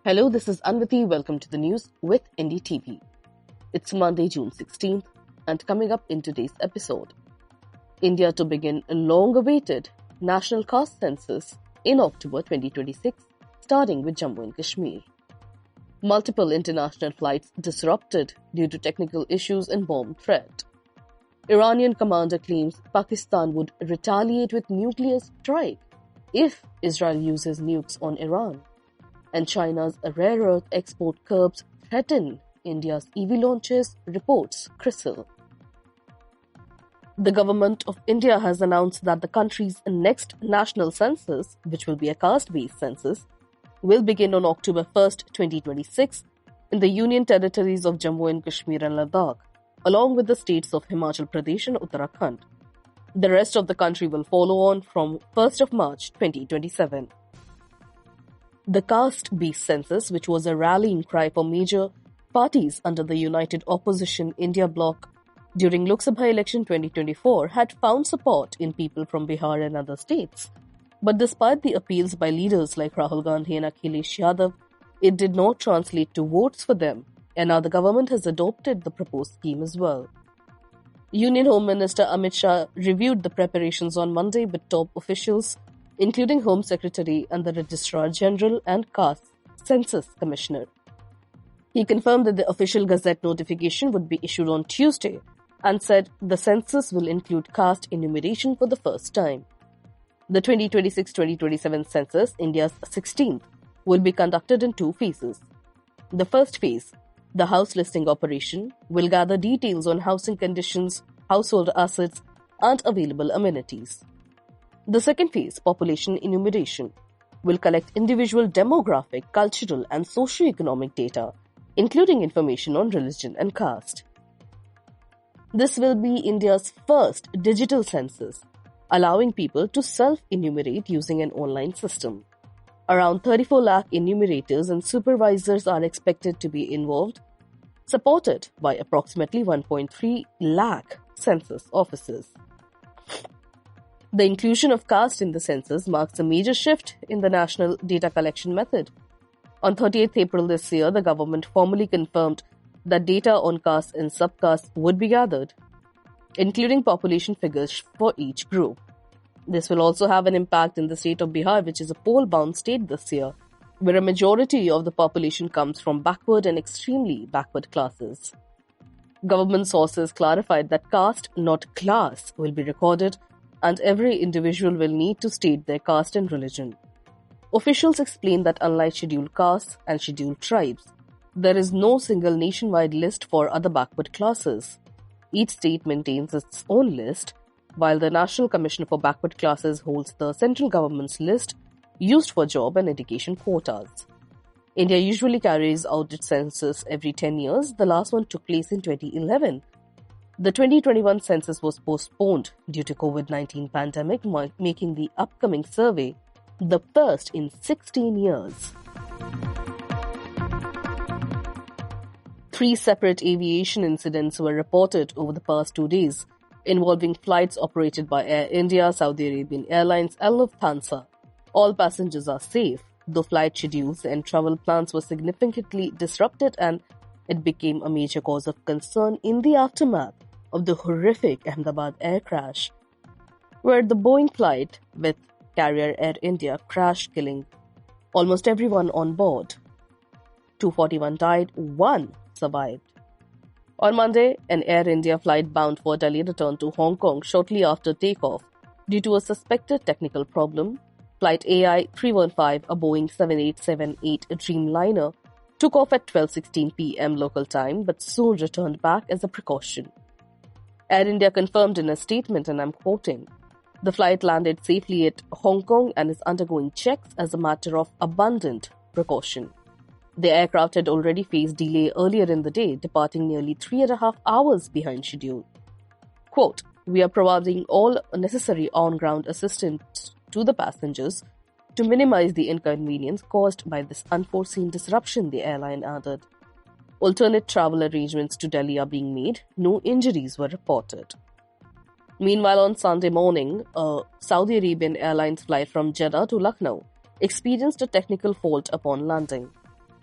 Hello, this is Anvati. Welcome to the news with NDTV. It's Monday, June 16th, and coming up in today's episode, India to begin a long-awaited national caste census in October 2026, starting with Jammu and Kashmir. Multiple international flights disrupted due to technical issues and bomb threat. Iranian commander claims Pakistan would retaliate with nuclear strike if Israel uses nukes on Iran. And China's rare earth export curbs threaten India's EV launches, reports CRISIL. The government of India has announced that the country's next national census, which will be a caste-based census, will begin on October 1st, 2026 in the Union territories of Jammu and Kashmir and Ladakh, along with the states of Himachal Pradesh and Uttarakhand. The rest of the country will follow on from 1st of March 2027. The caste-based census, which was a rallying cry for major parties under the United Opposition India bloc during Lok Sabha election 2024, had found support in people from Bihar and other states. But despite the appeals by leaders like Rahul Gandhi and Akhilesh Yadav, it did not translate to votes for them, and now the government has adopted the proposed scheme as well. Union Home Minister Amit Shah reviewed the preparations on Monday with top officials, including Home Secretary and the Registrar General and Caste Census Commissioner. He confirmed that the official Gazette notification would be issued on Tuesday and said the census will include caste enumeration for the first time. The 2026-2027 census, India's 16th, will be conducted in two phases. The first phase, the house listing operation, will gather details on housing conditions, household assets, and available amenities. The second phase, population enumeration, will collect individual demographic, cultural, and socio-economic data, including information on religion and caste. This will be India's first digital census, allowing people to self-enumerate using an online system. Around 34 lakh enumerators and supervisors are expected to be involved, supported by approximately 1.3 lakh census officers. The inclusion of caste in the census marks a major shift in the national data collection method. On 30th April this year, the government formally confirmed that data on caste and subcaste would be gathered, including population figures for each group. This will also have an impact in the state of Bihar, which is a poll-bound state this year, where a majority of the population comes from backward and extremely backward classes. Government sources clarified that caste, not class, will be recorded, and every individual will need to state their caste and religion. Officials explained that unlike scheduled castes and scheduled tribes, there is no single nationwide list for other backward classes. Each state maintains its own list, while the National Commission for Backward Classes holds the central government's list used for job and education quotas. India usually carries out its census every 10 years. The last one took place in 2011. The 2021 census was postponed due to COVID-19 pandemic, making the upcoming survey the first in 16 years. 3 separate aviation incidents were reported over the past 2 days, involving flights operated by Air India, Saudi Arabian Airlines, and Lufthansa. All passengers are safe, though flight schedules and travel plans were significantly disrupted, and it became a major cause of concern in the aftermath of the horrific Ahmedabad air crash, where the Boeing flight with carrier Air India crashed, killing almost everyone on board. 241 died, 1 survived. On Monday, an Air India flight bound for Delhi returned to Hong Kong shortly after takeoff due to a suspected technical problem. Flight AI 315, a Boeing 7878 Dreamliner, took off at 12:16 p.m. local time but soon returned back as a precaution. Air India confirmed in a statement, and I'm quoting, "The flight landed safely at Hong Kong and is undergoing checks as a matter of abundant precaution." The aircraft had already faced delay earlier in the day, departing nearly 3.5 hours behind schedule. Quote, "We are providing all necessary on-ground assistance to the passengers to minimize the inconvenience caused by this unforeseen disruption," the airline added. Alternate travel arrangements to Delhi are being made. No injuries were reported. Meanwhile, on Sunday morning, a Saudi Arabian Airlines flight from Jeddah to Lucknow experienced a technical fault upon landing.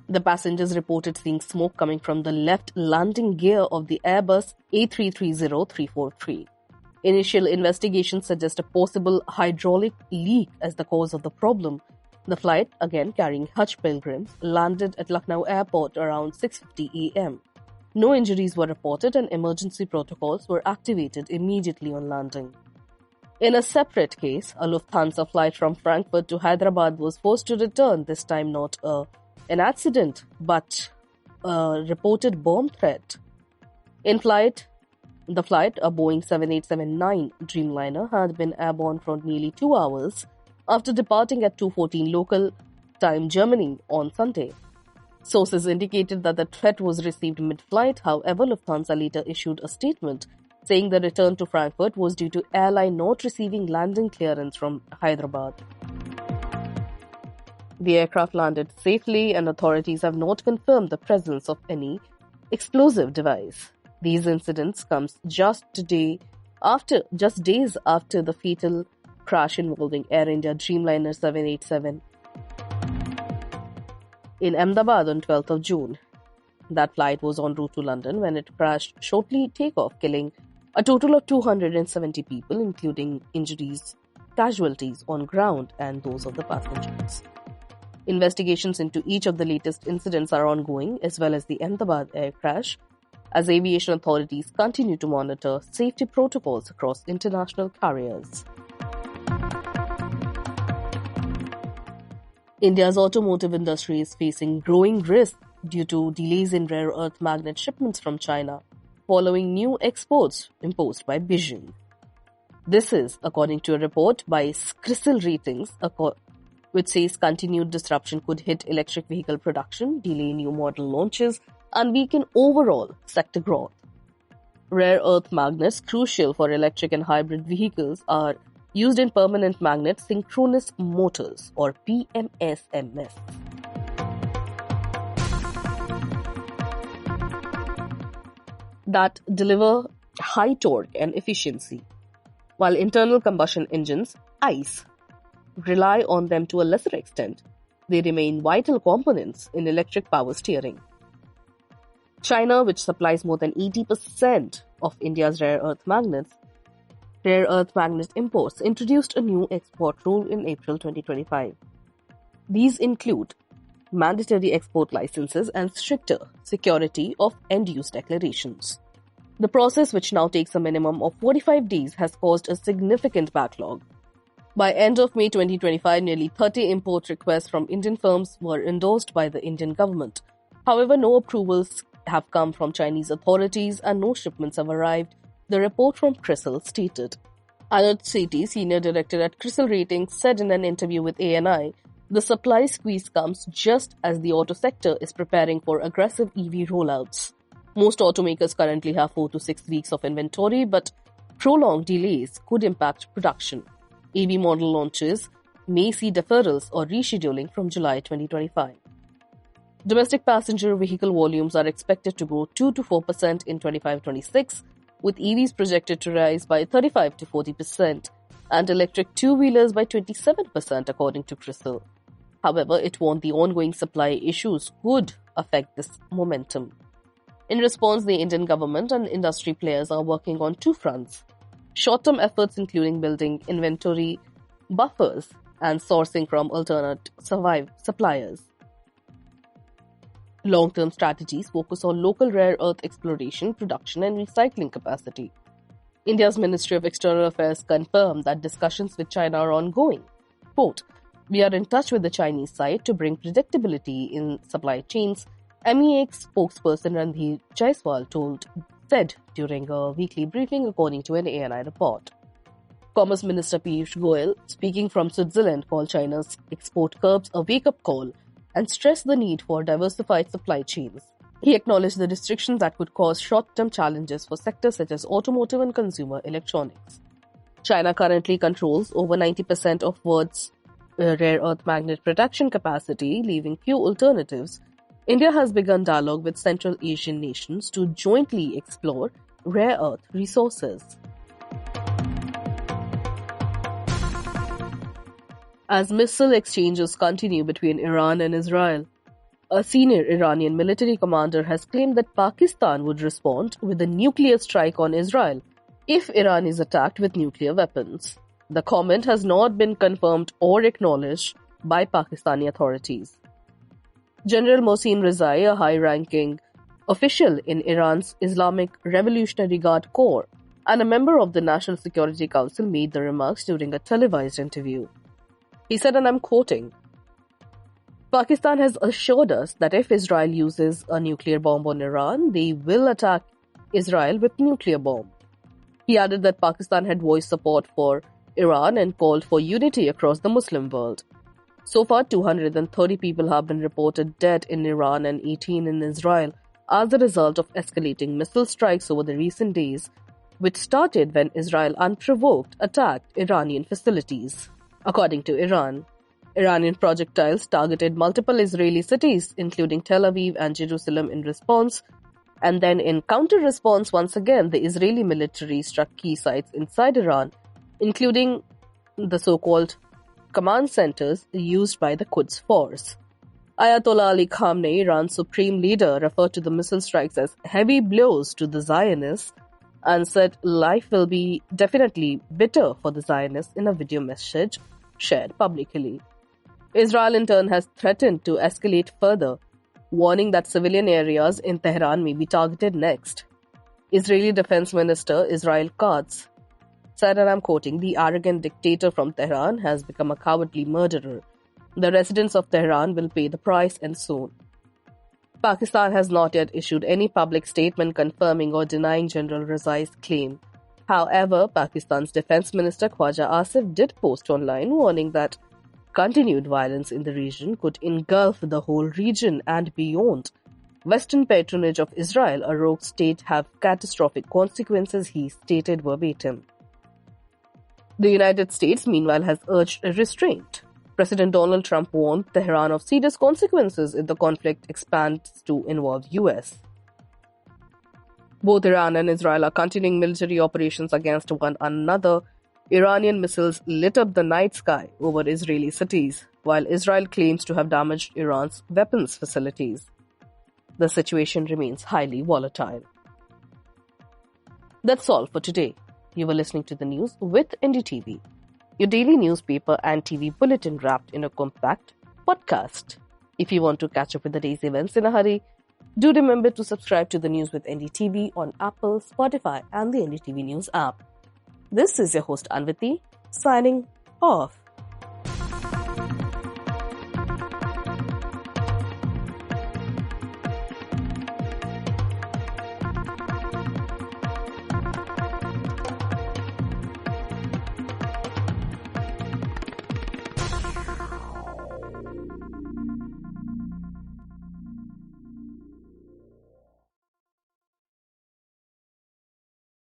The passengers reported seeing smoke coming from the left landing gear of the Airbus A330-343. Initial investigations suggest a possible hydraulic leak as the cause of the problem. The flight, again carrying Hajj pilgrims, landed at Lucknow Airport around 6:50 a.m. No injuries were reported and emergency protocols were activated immediately on landing. In a separate case, a Lufthansa flight from Frankfurt to Hyderabad was forced to return, this time not an accident, but a reported bomb threat. The flight, a Boeing 7879 Dreamliner, had been airborne for nearly 2 hours after departing at 2:14 local time Germany on Sunday. Sources indicated that the threat was received mid-flight. However, Lufthansa later issued a statement saying the return to Frankfurt was due to airline not receiving landing clearance from Hyderabad. The aircraft landed safely and authorities have not confirmed the presence of any explosive device. These incidents come just days after the fatal crash involving Air India Dreamliner 787 in Ahmedabad on 12th of June. That flight was en route to London when it crashed shortly takeoff, killing a total of 270 people, including casualties on ground and those of the passengers. Investigations into each of the latest incidents are ongoing, as well as the Ahmedabad air crash, as aviation authorities continue to monitor safety protocols across international carriers. India's automotive industry is facing growing risk due to delays in rare earth magnet shipments from China, following new exports imposed by Beijing. This is according to a report by CRISIL ratings, which says continued disruption could hit electric vehicle production, delay new model launches, and weaken overall sector growth. Rare earth magnets, crucial for electric and hybrid vehicles, are used in permanent magnet synchronous motors, or PMSMS. that deliver high torque and efficiency, while internal combustion engines, ICE, rely on them to a lesser extent. They remain vital components in electric power steering. China, which supplies more than 80% of India's rare earth magnet imports, introduced a new export rule in April 2025. These include mandatory export licenses and stricter security of end-use declarations. The process, which now takes a minimum of 45 days, has caused a significant backlog. By end of May 2025, nearly 30 import requests from Indian firms were endorsed by the Indian government. However, no approvals have come from Chinese authorities and no shipments have arrived, the report from CRISIL stated. Anand Sethi, senior director at CRISIL Ratings, said in an interview with ANI, the supply squeeze comes just as the auto sector is preparing for aggressive EV rollouts. Most automakers currently have 4 to 6 weeks of inventory, but prolonged delays could impact production. EV model launches may see deferrals or rescheduling from July 2025. Domestic passenger vehicle volumes are expected to grow 2 to 4% in 25-26, with EVs projected to rise by 35 to 40% and electric two-wheelers by 27%, according to CRISIL. However, it warned the ongoing supply issues could affect this momentum. In response, the Indian government and industry players are working on 2 fronts. Short-term efforts including building inventory buffers and sourcing from alternate suppliers. Long-term strategies focus on local rare earth exploration, production and recycling capacity. India's Ministry of External Affairs confirmed that discussions with China are ongoing. Quote, "We are in touch with the Chinese side to bring predictability in supply chains," MEX spokesperson Ranveer Jaiswal said during a weekly briefing, according to an ANI report. Commerce Minister Piyush Goyal, speaking from Switzerland, called China's export curbs a wake-up call and stressed the need for diversified supply chains. He acknowledged the restrictions that could cause short-term challenges for sectors such as automotive and consumer electronics. China currently controls over 90% of world's rare earth magnet production capacity, leaving few alternatives. India has begun dialogue with Central Asian nations to jointly explore rare earth resources. As missile exchanges continue between Iran and Israel, A senior Iranian military commander has claimed that Pakistan would respond with a nuclear strike on Israel if Iran is attacked with nuclear weapons. The comment has not been confirmed or acknowledged by Pakistani authorities. General Mohsin Rezai, a high-ranking official in Iran's Islamic Revolutionary Guard Corps and a member of the National Security Council, made the remarks during a televised interview. He said, and I'm quoting, "Pakistan has assured us that if Israel uses a nuclear bomb on Iran, they will attack Israel with nuclear bomb." He added that Pakistan had voiced support for Iran and called for unity across the Muslim world. So far, 230 people have been reported dead in Iran and 18 in Israel as a result of escalating missile strikes over the recent days, which started when Israel unprovoked attacked Iranian facilities. According to Iran, Iranian projectiles targeted multiple Israeli cities, including Tel Aviv and Jerusalem, in response, and then in counter-response, once again, the Israeli military struck key sites inside Iran, including the so-called command centers used by the Quds Force. Ayatollah Ali Khamenei, Iran's supreme leader, referred to the missile strikes as heavy blows to the Zionists and said life will be definitely bitter for the Zionists in a video message shared publicly. Israel in turn has threatened to escalate further, warning that civilian areas in Tehran may be targeted next. Israeli Defense Minister Israel Katz said, and I'm quoting, "The arrogant dictator from Tehran has become a cowardly murderer. The residents of Tehran will pay the price, and soon." Pakistan has not yet issued any public statement confirming or denying General Rezai's claim. However, Pakistan's Defense Minister Khwaja Asif did post online warning that continued violence in the region could engulf the whole region and beyond. Western patronage of Israel, a rogue state, have catastrophic consequences, he stated verbatim. The United States, meanwhile, has urged restraint. President Donald Trump warned Tehran of serious consequences if the conflict expands to involve US. Both Iran and Israel are continuing military operations against one another. Iranian missiles lit up the night sky over Israeli cities, while Israel claims to have damaged Iran's weapons facilities. The situation remains highly volatile. That's all for today. You were listening to the news with NDTV, your daily newspaper and TV bulletin wrapped in a compact podcast. If you want to catch up with the day's events in a hurry, do remember to subscribe to the news with NDTV on Apple, Spotify and the NDTV News app. This is your host Anviti, signing off.